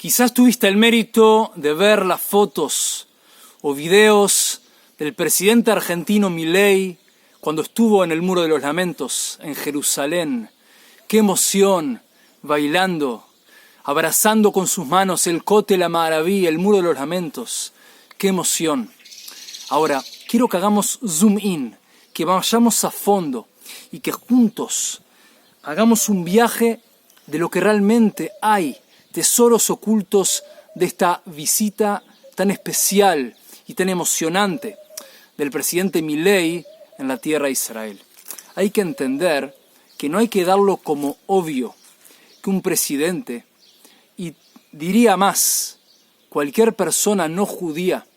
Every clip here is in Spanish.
Quizás tuviste el mérito de ver las fotos o videos del presidente argentino Milei cuando estuvo en el Muro de los Lamentos en Jerusalén. ¡Qué emoción! Bailando, abrazando con sus manos el Kotel HaMaaraví, el Muro de los Lamentos. ¡Qué emoción! Ahora, quiero que hagamos zoom in, que vayamos a fondo y que juntos hagamos un viaje de lo que realmente hay, tesoros ocultos de esta visita tan especial y tan emocionante del presidente Milei en la tierra de Israel. Hay que entender que no hay que darlo como obvio que un presidente, y diría más, cualquier persona no judía,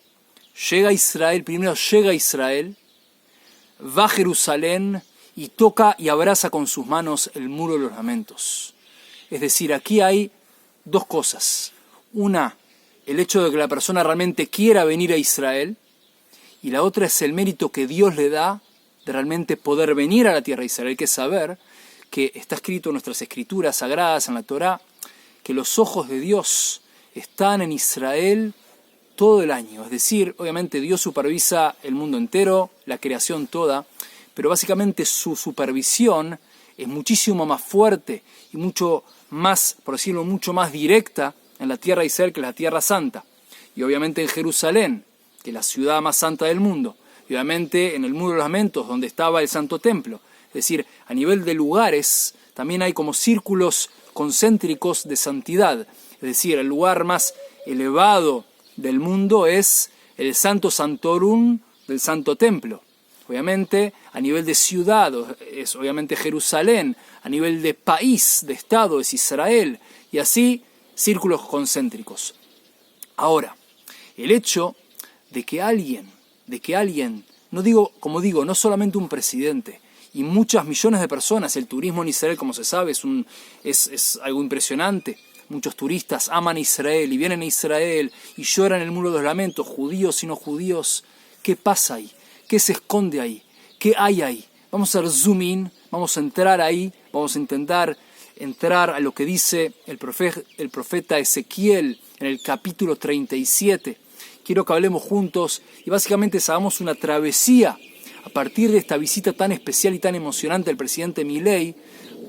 llega a Israel, primero llega a Israel, va a Jerusalén y toca y abraza con sus manos el Muro de los Lamentos. Es decir, aquí hay dos cosas. Una, el hecho de que la persona realmente quiera venir a Israel, y la otra es el mérito que Dios le da de realmente poder venir a la tierra de Israel. Hay que saber que está escrito en nuestras escrituras sagradas, en la Torá, que los ojos de Dios están en Israel todo el año. Es decir, obviamente Dios supervisa el mundo entero, la creación toda, pero básicamente su supervisión es muchísimo más fuerte y mucho más, por decirlo, mucho más directa en la tierra de Israel que la tierra santa. Y obviamente en Jerusalén, que es la ciudad más santa del mundo. Y obviamente en el Muro de los Lamentos, donde estaba el Santo Templo. Es decir, a nivel de lugares, también hay como círculos concéntricos de santidad. Es decir, el lugar más elevado del mundo es el Santo Santorum del Santo Templo. Obviamente, a nivel de ciudad, es obviamente Jerusalén. A nivel de país, de estado, es Israel. Y así, círculos concéntricos. Ahora, el hecho de que alguien, no solamente un presidente, y muchas millones de personas, el turismo en Israel, como se sabe, es algo impresionante. Muchos turistas aman Israel y vienen a Israel y lloran en el Muro de los Lamentos, judíos y no judíos. ¿Qué pasa ahí? ¿Qué se esconde ahí? ¿Qué hay ahí? Vamos a hacer zoom in, vamos a entrar ahí, vamos a intentar entrar a lo que dice el profeta Ezequiel en el capítulo 37. Quiero que hablemos juntos y básicamente hagamos una travesía a partir de esta visita tan especial y tan emocionante del presidente Milei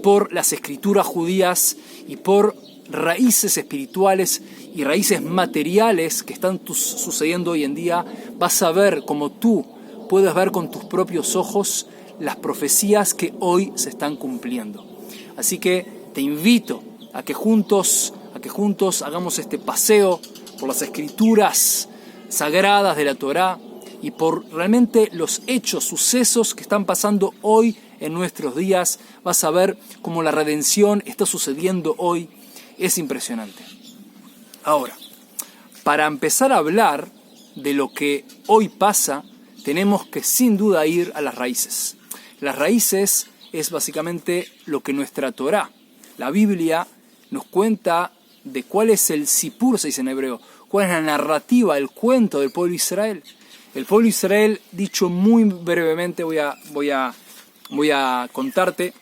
por las escrituras judías y por raíces espirituales y raíces materiales que están sucediendo hoy en día. Vas a ver como tú puedes ver con tus propios ojos las profecías que hoy se están cumpliendo. Así que te invito a que juntos hagamos este paseo por las escrituras sagradas de la Torá y por realmente los hechos, sucesos que están pasando hoy en nuestros días. Vas a ver cómo la redención está sucediendo hoy. Es impresionante. Ahora, para empezar a hablar de lo que hoy pasa, tenemos que sin duda ir a las raíces. Las raíces es básicamente lo que nuestra Torá, la Biblia, nos cuenta de cuál es el sipur, se dice en hebreo, cuál es la narrativa, el cuento del pueblo de Israel. El pueblo de Israel, dicho muy brevemente, voy a contarte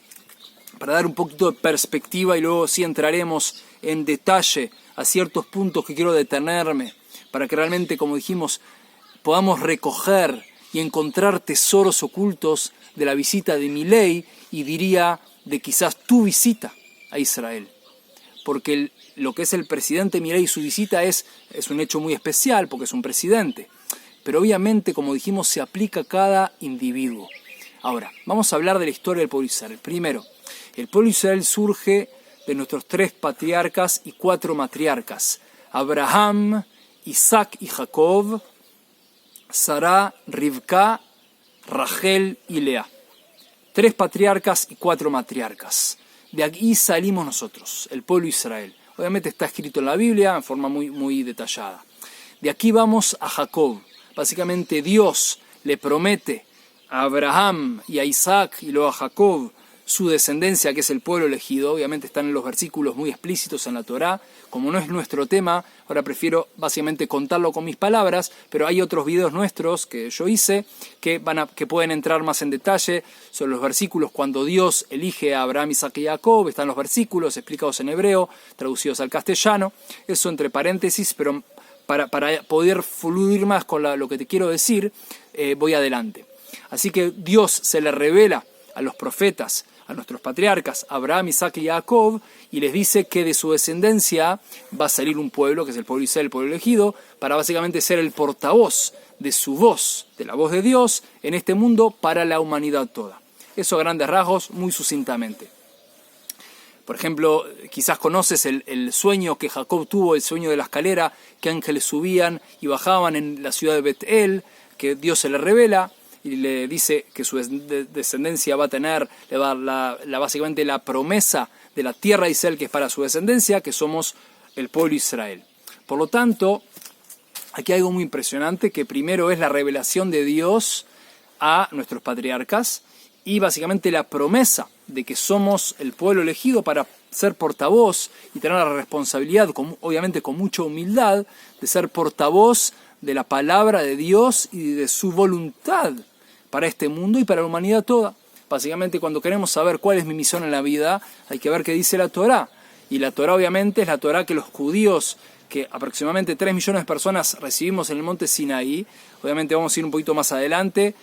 para dar un poquito de perspectiva y luego sí entraremos en detalle a ciertos puntos que quiero detenerme para que realmente, como dijimos, podamos recoger y encontrar tesoros ocultos de la visita de Milei y diría de quizás tu visita a Israel. Porque lo que es el presidente Milei y su visita es un hecho muy especial porque es un presidente. Pero obviamente, como dijimos, se aplica a cada individuo. Ahora, vamos a hablar de la historia del pueblo de Israel. Primero, el pueblo de Israel surge de nuestros 3 patriarcas y 4 matriarcas. Abraham, Isaac y Jacob, Sará, Rivka, Rachel y Lea. 3 patriarcas y 4 matriarcas. De aquí salimos nosotros, el pueblo de Israel. Obviamente está escrito en la Biblia en forma muy, muy detallada. De aquí vamos a Jacob. Básicamente Dios le promete a Abraham y a Isaac y luego a Jacob su descendencia, que es el pueblo elegido. Obviamente están en los versículos muy explícitos en la Torá. Como no es nuestro tema, ahora prefiero básicamente contarlo con mis palabras, pero hay otros videos nuestros que yo hice que pueden entrar más en detalle sobre los versículos cuando Dios elige a Abraham, Isaac y Jacob. Están los versículos explicados en hebreo, traducidos al castellano. Eso entre paréntesis, pero para poder fluir más con lo que te quiero decir, voy adelante. Así que Dios se le revela a los profetas, a nuestros patriarcas, Abraham, Isaac y Jacob, y les dice que de su descendencia va a salir un pueblo, que es el pueblo de Israel, el pueblo elegido, para básicamente ser el portavoz de su voz, de la voz de Dios, en este mundo para la humanidad toda. Eso a grandes rasgos, muy sucintamente. Por ejemplo, quizás conoces el sueño que Jacob tuvo, el sueño de la escalera, que ángeles subían y bajaban en la ciudad de Bet-El, que Dios se le revela y le dice que su descendencia va a tener, le va a dar básicamente la promesa de la tierra de Israel, que es para su descendencia, que somos el pueblo de Israel. Por lo tanto, aquí hay algo muy impresionante, que primero es la revelación de Dios a nuestros patriarcas y básicamente la promesa de que somos el pueblo elegido para ser portavoz y tener la responsabilidad, obviamente con mucha humildad, de ser portavoz de la palabra de Dios y de su voluntad para este mundo y para la humanidad toda. Básicamente, cuando queremos saber cuál es mi misión en la vida, hay que ver qué dice la Torá. Y la Torá, obviamente, es la Torá que los judíos, que aproximadamente 3 millones de personas recibimos en el monte Sinaí. Obviamente vamos a ir un poquito más adelante.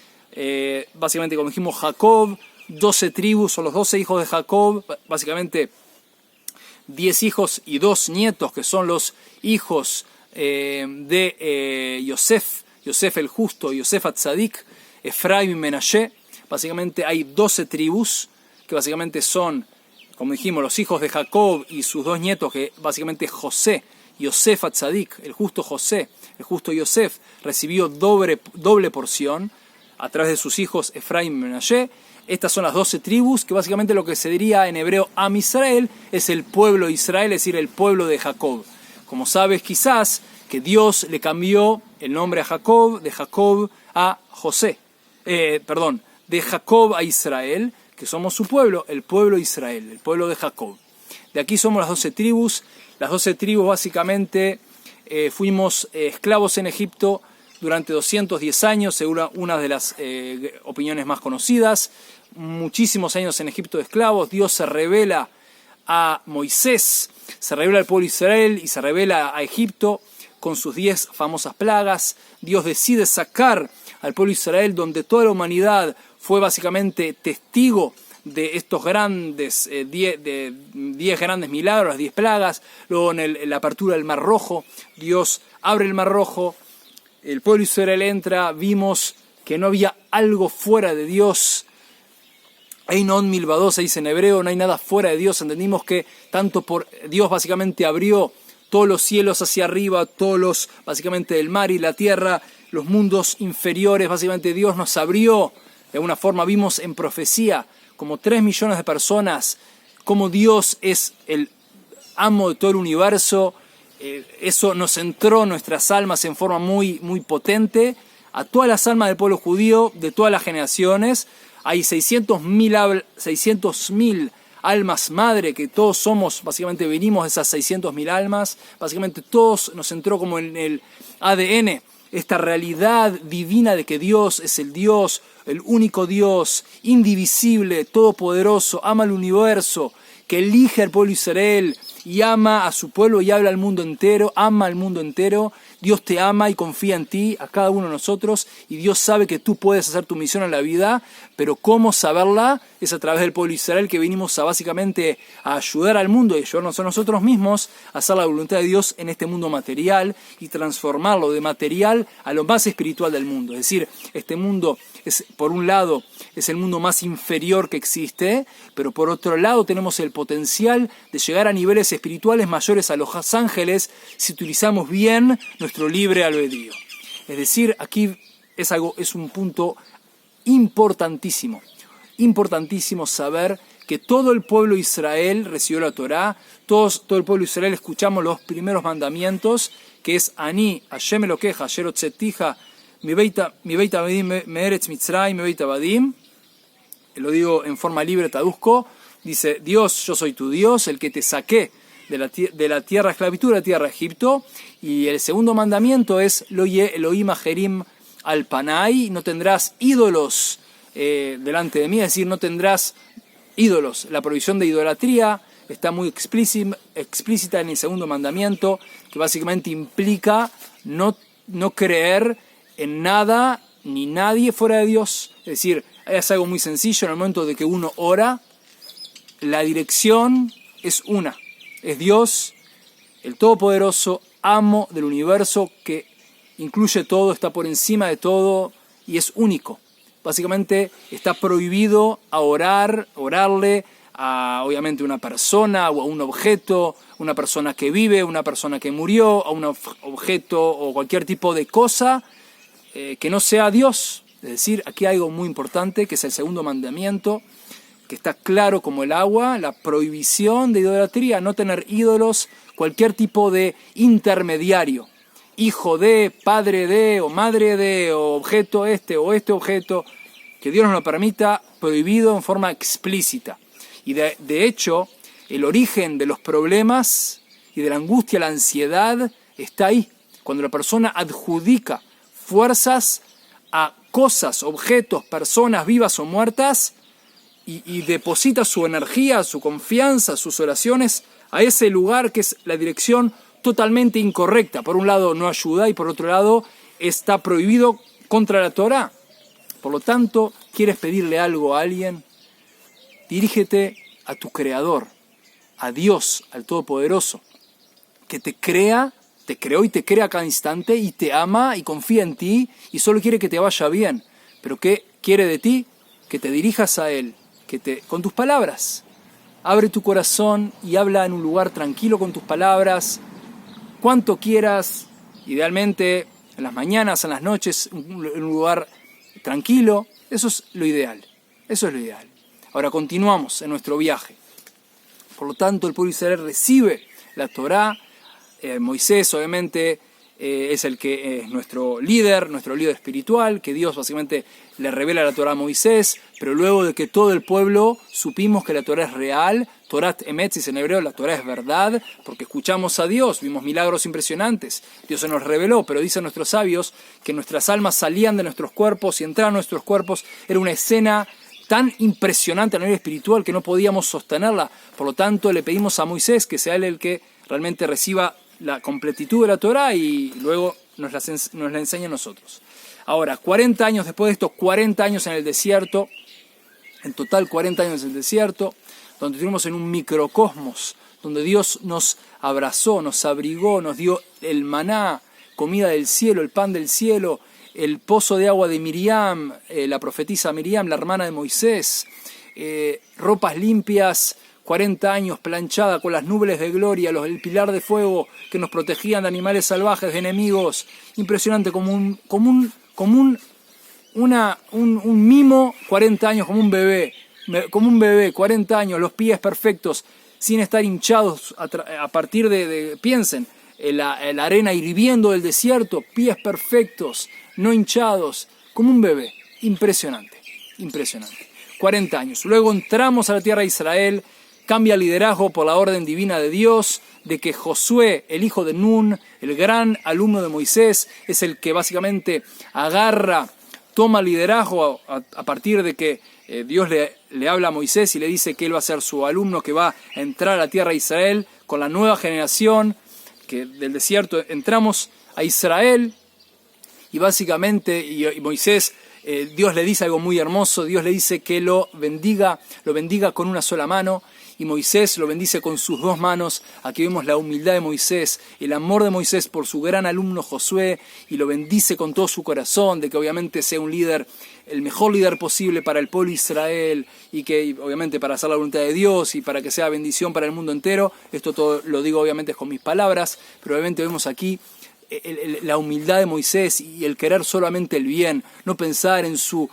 Básicamente, como dijimos, Jacob, 12 tribus, son los 12 hijos de Jacob. Básicamente, 10 hijos y 2 nietos, que son los hijos de Yosef el justo, Yosef Atzadik, Efraim y Menashe. Básicamente hay 12 tribus, que básicamente son, como dijimos, los hijos de Jacob y sus 2 nietos, que básicamente José, Yosef Atzadik, el justo José, el justo Yosef, recibió doble porción a través de sus hijos Efraim y Menashe. Estas son las 12 tribus, que básicamente lo que se diría en hebreo Am Israel es el pueblo de Israel, es decir, el pueblo de Jacob. Como sabes quizás que Dios le cambió el nombre a Jacob, de Jacob a José, de Jacob a Israel, que somos su pueblo, el pueblo de Israel, el pueblo de Jacob. De aquí somos las 12 tribus. Las 12 tribus básicamente fuimos esclavos en Egipto durante 210 años, según una de las opiniones más conocidas. Muchísimos años en Egipto de esclavos. Dios se revela a Moisés, se revela al pueblo de Israel y se revela a Egipto con sus 10 famosas plagas. Dios decide sacar al pueblo de Israel, donde toda la humanidad fue básicamente testigo de estos grandes 10 grandes milagros, las 10 plagas. Luego en la apertura del Mar Rojo, Dios abre el Mar Rojo, el pueblo de Israel entra, vimos que no había algo fuera de Dios. Einon milvado se dice en hebreo, no hay nada fuera de Dios. Entendimos que tanto por Dios básicamente abrió todos los cielos hacia arriba, básicamente del mar y la tierra, los mundos inferiores, básicamente Dios nos abrió. De alguna forma vimos en profecía como 3 millones de personas, como Dios es el amo de todo el universo. Eso nos entró en nuestras almas en forma muy, muy potente, a todas las almas del pueblo judío, de todas las generaciones. Hay 600.000 almas madre, que todos somos, básicamente venimos de esas 600.000 almas. Básicamente todos nos entró como en el ADN, esta realidad divina de que Dios es el Dios, el único Dios, indivisible, todopoderoso, ama al universo, que elige al pueblo de Israel y ama a su pueblo y habla al mundo entero, ama al mundo entero. Dios te ama y confía en ti, a cada uno de nosotros, y Dios sabe que tú puedes hacer tu misión en la vida, pero cómo saberla es a través del pueblo de Israel, que venimos básicamente a ayudar al mundo y ayudarnos a nosotros mismos a hacer la voluntad de Dios en este mundo material y transformarlo de material a lo más espiritual del mundo. Es decir, este mundo es, por un lado, es el mundo más inferior que existe, pero por otro lado tenemos el potencial de llegar a niveles espirituales mayores a los ángeles si utilizamos bien nuestro libre albedrío. Es decir, aquí es un punto importantísimo saber que todo el pueblo de Israel recibió la Torá, todo el pueblo de Israel escuchamos los primeros mandamientos, que es Ani, Hashem Elokeja, Asher Hotzetija, mi Beit Abadim Me'eretz Mitzrayim, mi Beit Abadim, lo digo en forma libre, traduzco, dice, Dios, yo soy tu Dios, el que te saqué de la tierra de esclavitud, de la tierra de Egipto. Y el segundo mandamiento es, Lo ye Elohim ajerim al panay, no tendrás ídolos delante de mí, es decir, no tendrás ídolos. La prohibición de idolatría está muy explícita en el segundo mandamiento, que básicamente implica no creer en nada ni nadie fuera de Dios. Es decir, es algo muy sencillo, en el momento de que uno ora, la dirección es una. Es Dios, el Todopoderoso, amo del universo, que incluye todo, está por encima de todo y es único. Básicamente está prohibido orarle a obviamente una persona o a un objeto, una persona que vive, una persona que murió, a un objeto o cualquier tipo de cosa que no sea Dios. Es decir, aquí hay algo muy importante, que es el segundo mandamiento, que está claro como el agua, la prohibición de idolatría, no tener ídolos, cualquier tipo de intermediario, hijo de, padre de, o madre de, o objeto o este objeto, que Dios nos lo permita, prohibido en forma explícita. Y de hecho, el origen de los problemas y de la angustia, la ansiedad, está ahí, cuando la persona adjudica fuerzas a cosas, objetos, personas vivas o muertas, y deposita su energía, su confianza, sus oraciones a ese lugar que es la dirección totalmente incorrecta. Por un lado no ayuda y por otro lado está prohibido contra la Torá. Por lo tanto, ¿quieres pedirle algo a alguien? Dirígete a tu Creador, a Dios, al Todopoderoso, que te creó y te crea a cada instante y te ama y confía en ti y solo quiere que te vaya bien. ¿Pero qué quiere de ti? Que te dirijas a Él, con tus palabras. Abre tu corazón y habla en un lugar tranquilo con tus palabras, cuanto quieras, idealmente en las mañanas, en las noches, en un lugar tranquilo. Eso es lo ideal. Eso es lo ideal. Ahora continuamos en nuestro viaje. Por lo tanto, el pueblo de Israel recibe la Torá. Moisés, obviamente, es el que es nuestro líder espiritual, que Dios básicamente le revela la Torá a Moisés, pero luego de que todo el pueblo supimos que la Torá es real, Torat Emet, en hebreo, la Torá es verdad, porque escuchamos a Dios, vimos milagros impresionantes, Dios se nos reveló, pero dicen nuestros sabios que nuestras almas salían de nuestros cuerpos y entraban a nuestros cuerpos, era una escena tan impresionante a nivel espiritual que no podíamos sostenerla. Por lo tanto, le pedimos a Moisés que sea él el que realmente reciba la completitud de la Torá y luego nos la enseña a nosotros. Ahora, 40 años después de estos 40 años en el desierto, en total 40 años en el desierto, donde estuvimos en un microcosmos, donde Dios nos abrazó, nos abrigó, nos dio el maná, comida del cielo, el pan del cielo, el pozo de agua de Miriam, la profetisa Miriam, la hermana de Moisés, ropas limpias, 40 años planchada con las nubes de gloria, el pilar de fuego que nos protegían de animales salvajes, de enemigos. Impresionante, como un mimo, 40 años, como un bebé, 40 años, los pies perfectos, sin estar hinchados a partir de piensen, la arena hirviendo del desierto, pies perfectos, no hinchados, como un bebé. Impresionante. 40 años. Luego entramos a la tierra de Israel. Cambia el liderazgo por la orden divina de Dios, de que Josué, el hijo de Nun, el gran alumno de Moisés, es el que básicamente toma liderazgo a partir de que Dios le habla a Moisés y le dice que él va a ser su alumno, que va a entrar a la tierra de Israel con la nueva generación, que del desierto entramos a Israel y básicamente y Moisés, Dios le dice algo muy hermoso, Dios le dice que lo bendiga con una sola mano. Y Moisés lo bendice con sus dos manos. Aquí vemos la humildad de Moisés, el amor de Moisés por su gran alumno Josué, y lo bendice con todo su corazón, de que obviamente sea un líder, el mejor líder posible para el pueblo de Israel, y que obviamente para hacer la voluntad de Dios y para que sea bendición para el mundo entero. Esto todo lo digo obviamente con mis palabras, pero obviamente vemos aquí la humildad de Moisés y el querer solamente el bien, no pensar en su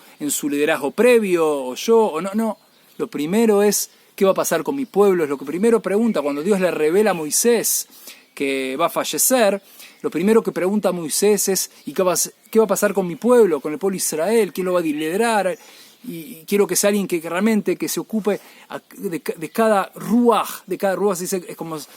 liderazgo previo, o yo, o no. Lo primero es, ¿qué va a pasar con mi pueblo? Es lo que primero pregunta. Cuando Dios le revela a Moisés que va a fallecer, lo primero que pregunta a Moisés es, ¿y qué va a pasar con mi pueblo, con el pueblo de Israel? ¿Quién lo va a liderar? y quiero que sea alguien que realmente que se ocupe de cada ruaj,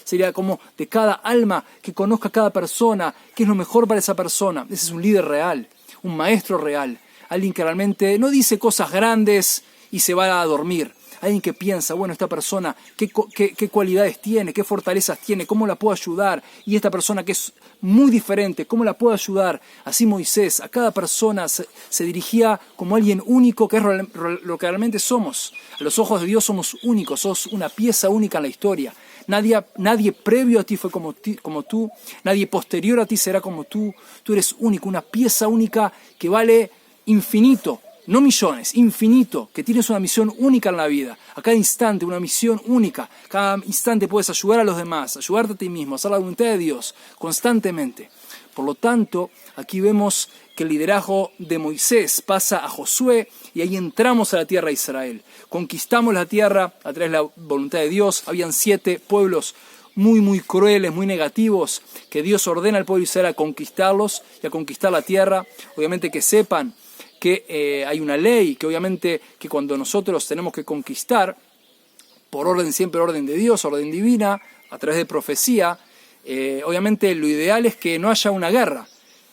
sería como de cada alma, que conozca a cada persona, qué es lo mejor para esa persona. Ese es un líder real, un maestro real, alguien que realmente no dice cosas grandes y se va a dormir. Alguien que piensa, bueno, esta persona, qué cualidades tiene, qué fortalezas tiene, cómo la puedo ayudar. Y esta persona que es muy diferente, cómo la puedo ayudar. Así Moisés, a cada persona se dirigía como alguien único, que es lo que realmente somos. A los ojos de Dios somos únicos, sos una pieza única en la historia. Nadie previo a ti fue como tú, nadie posterior a ti será como tú. Tú eres único, una pieza única que vale infinito. No millones, infinito, que tienes una misión única en la vida. A cada instante una misión única. Cada instante puedes ayudar a los demás, ayudarte a ti mismo, hacer la voluntad de Dios constantemente. Por lo tanto, aquí vemos que el liderazgo de Moisés pasa a Josué y ahí entramos a la tierra de Israel. Conquistamos la tierra a través de la voluntad de Dios. Habían 7 pueblos muy crueles, muy negativos, que Dios ordena al pueblo de Israel a conquistarlos y a conquistar la tierra. Obviamente que sepan que hay una ley, que obviamente que cuando nosotros tenemos que conquistar, por orden, siempre orden de Dios, orden divina, a través de profecía, obviamente lo ideal es que no haya una guerra,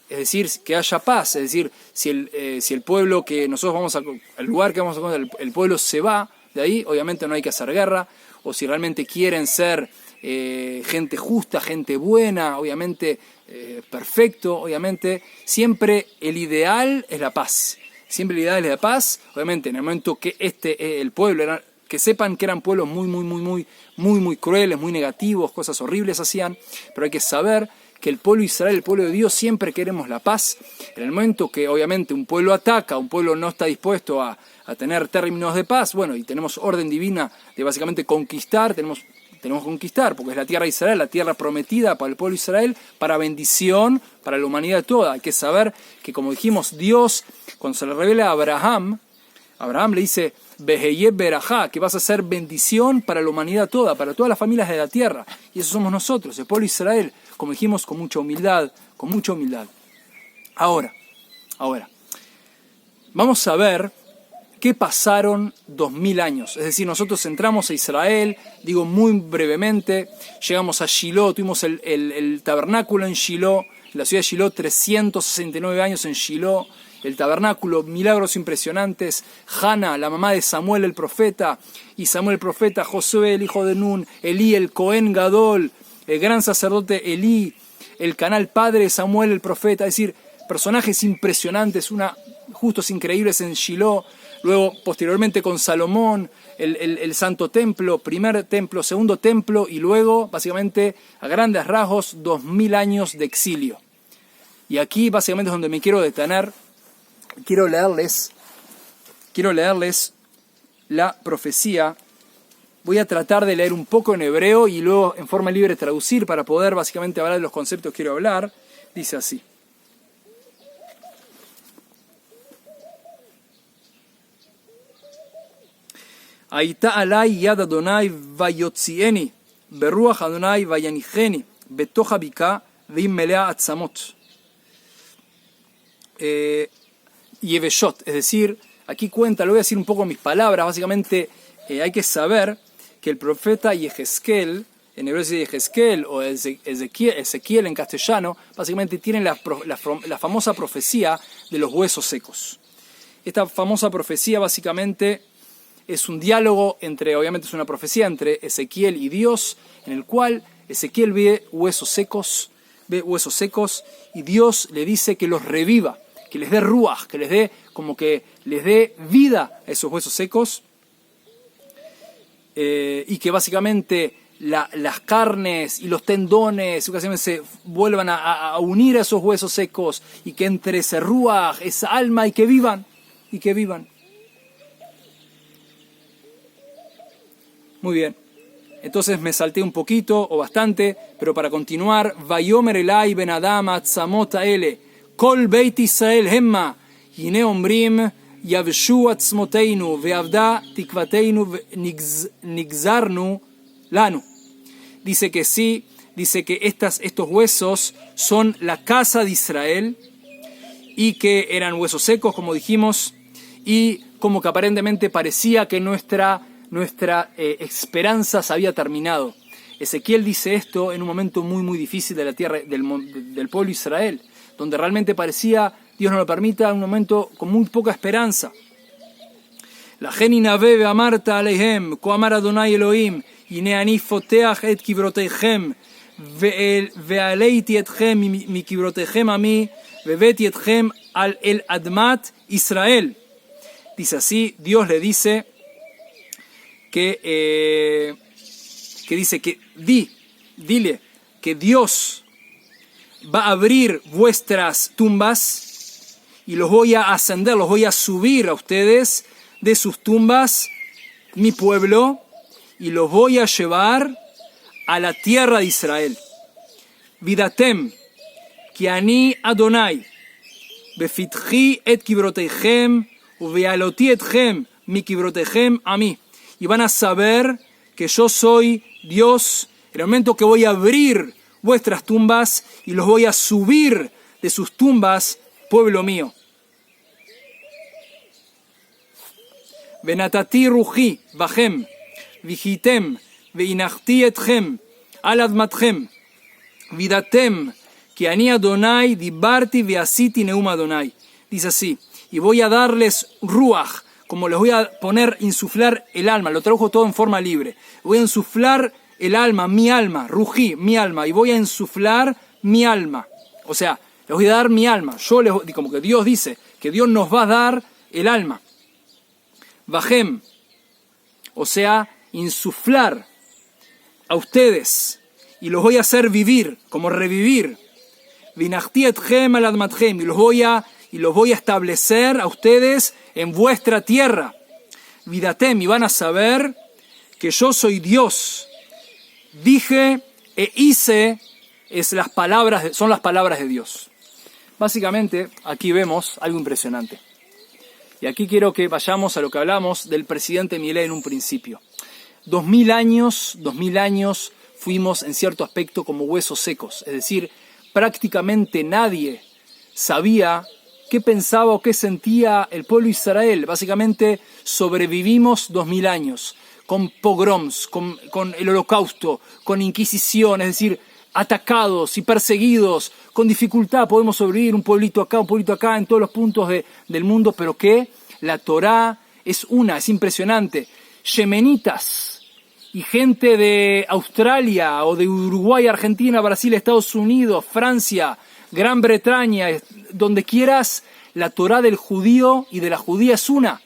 es decir, que haya paz, es decir, si el pueblo que nosotros vamos al lugar que vamos a conquistar, el pueblo se va de ahí, obviamente no hay que hacer guerra, o si realmente quieren ser gente justa, gente buena, obviamente perfecto, obviamente, siempre el ideal es la paz. Siempre el ideal es la paz, obviamente en el momento que el pueblo, que sepan que eran pueblos muy crueles, muy negativos, cosas horribles hacían, pero hay que saber que el pueblo de Israel, el pueblo de Dios, siempre queremos la paz. En el momento que obviamente un pueblo ataca, un pueblo no está dispuesto a tener términos de paz, bueno, y tenemos orden divina de básicamente conquistar, tenemos que conquistar, porque es la tierra de Israel, la tierra prometida para el pueblo de Israel, para bendición, para la humanidad toda. Hay que saber que, como dijimos, Dios, cuando se le revela a Abraham le dice, Beheyeb Berajá, que vas a ser bendición para la humanidad toda, para todas las familias de la tierra. Y eso somos nosotros, el pueblo de Israel, como dijimos, con mucha humildad. Ahora, vamos a ver qué pasaron 2000 años. Es decir, nosotros entramos a Israel, digo muy brevemente, llegamos a Shiloh, tuvimos el tabernáculo en Shiloh, la ciudad de Shiloh, 369 años en Shiloh, el tabernáculo, milagros impresionantes, Hannah, la mamá de Samuel el profeta, y Samuel el profeta, Josué el hijo de Nun, Elí el Cohen Gadol, el gran sacerdote Elí, el canal padre de Samuel el profeta, es decir, personajes impresionantes, justos increíbles en Shiloh. Luego, posteriormente con Salomón, el Santo Templo, primer templo, segundo templo, y luego, básicamente, a grandes rasgos, 2000 años de exilio. Y aquí, básicamente, es donde me quiero detener. Quiero leerles la profecía. Voy a tratar de leer un poco en hebreo y luego en forma libre traducir para poder, básicamente, hablar de los conceptos que quiero hablar. Dice así. הייתה עליי יד אדוני ויוציאני, ברוח אדוני ויניחני, בתוך הבקעה והיא מלאה עצמות. Yeveshot, es decir, aquí cuenta, lo voy a decir un poco en mis palabras, básicamente hay que saber que el profeta Yehezkel, en hebreo se dice Yehezkel o Ezequiel en castellano, básicamente tienen la famosa profecía de los huesos secos. Esta famosa profecía básicamente es un diálogo obviamente es una profecía entre Ezequiel y Dios, en el cual Ezequiel ve huesos secos y Dios le dice que los reviva, que les dé ruaj, que les dé vida a esos huesos secos, y que básicamente las carnes y los tendones se vuelvan a unir a esos huesos secos y que entre ese ruaj, esa alma, y que vivan. Muy bien, entonces me salté un poquito o bastante, pero para continuar, Vayomer Elai ben Adam atzamot haele, kol beit Israel hemma, hine ombrim yavshu atzmoteinu, veavda tikvateinu nigzarnu lanu. Dice que sí, dice que estos huesos son la casa de Israel y que eran huesos secos, como dijimos, y como que aparentemente parecía que nuestra esperanza se había terminado. Ezequiel dice esto en un momento muy muy difícil de la tierra del pueblo de Israel, donde realmente parecía, Dios no lo permita, un momento con muy poca esperanza. La genina bebe amarta aleihem, ko amar Adonai Elohim, hine ani foteach et kibrotechem, ve'aleiti etchem mi kibrotechem ami, ve'veti etchem al el admat Israel. Dice así, Dios le dice que dile que Dios va a abrir vuestras tumbas y los voy a ascender, los voy a subir a ustedes de sus tumbas, mi pueblo, y los voy a llevar a la tierra de Israel. Vidatem, ki ani Adonai, befitchi et kibrotechem, uvealoti etchem, mi kibrotechem a mí. Y van a saber que yo soy Dios, en el momento que voy a abrir vuestras tumbas y los voy a subir de sus tumbas, pueblo mío. Venatati ruji bachem, vigitem, veinachti etchem, al admatchem, vidatem, que ani Adonai dibarti veasiti neum Adonai. Dice así, y voy a darles ruach, como les voy a poner, insuflar el alma, lo tradujo todo en forma libre. Voy a insuflar el alma, mi alma, rují, mi alma, y voy a insuflar mi alma. O sea, les voy a dar mi alma. Como que Dios dice, que Dios nos va a dar el alma. Bajem, o sea, insuflar a ustedes, y los voy a hacer vivir, como revivir. Vinachti etchem al admatchem, y los voy a establecer a ustedes en vuestra tierra. Vidatem, y van a saber que yo soy Dios. Dije e hice, son las palabras de Dios. Básicamente, aquí vemos algo impresionante. Y aquí quiero que vayamos a lo que hablamos del presidente Milei en un principio. 2000 años fuimos en cierto aspecto como huesos secos. Es decir, prácticamente nadie sabía qué pensaba o qué sentía el pueblo de Israel. Básicamente sobrevivimos 2000 años con pogroms, con el holocausto, con inquisición, es decir, atacados y perseguidos, con dificultad podemos sobrevivir, un pueblito acá, en todos los puntos del mundo, pero que la Torá es impresionante. Yemenitas y gente de Australia o de Uruguay, Argentina, Brasil, Estados Unidos, Francia, Gran Bretaña, donde quieras, la Torá del judío y de la judía es una.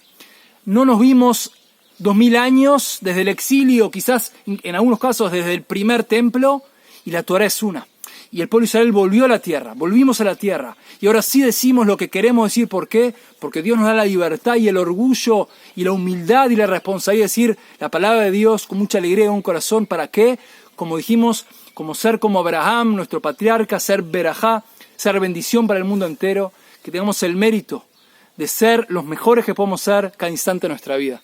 No nos vimos 2000 años desde el exilio, quizás en algunos casos desde el primer templo, y la Torá es una. Y el pueblo de Israel volvimos a la tierra, y ahora sí decimos lo que queremos decir. ¿Por qué? Porque Dios nos da la libertad y el orgullo y la humildad y la responsabilidad de decir la palabra de Dios con mucha alegría en un corazón. ¿Para qué? Como dijimos, como Abraham, nuestro patriarca, ser berajá, ser bendición para el mundo entero, que tengamos el mérito de ser los mejores que podemos ser cada instante de nuestra vida.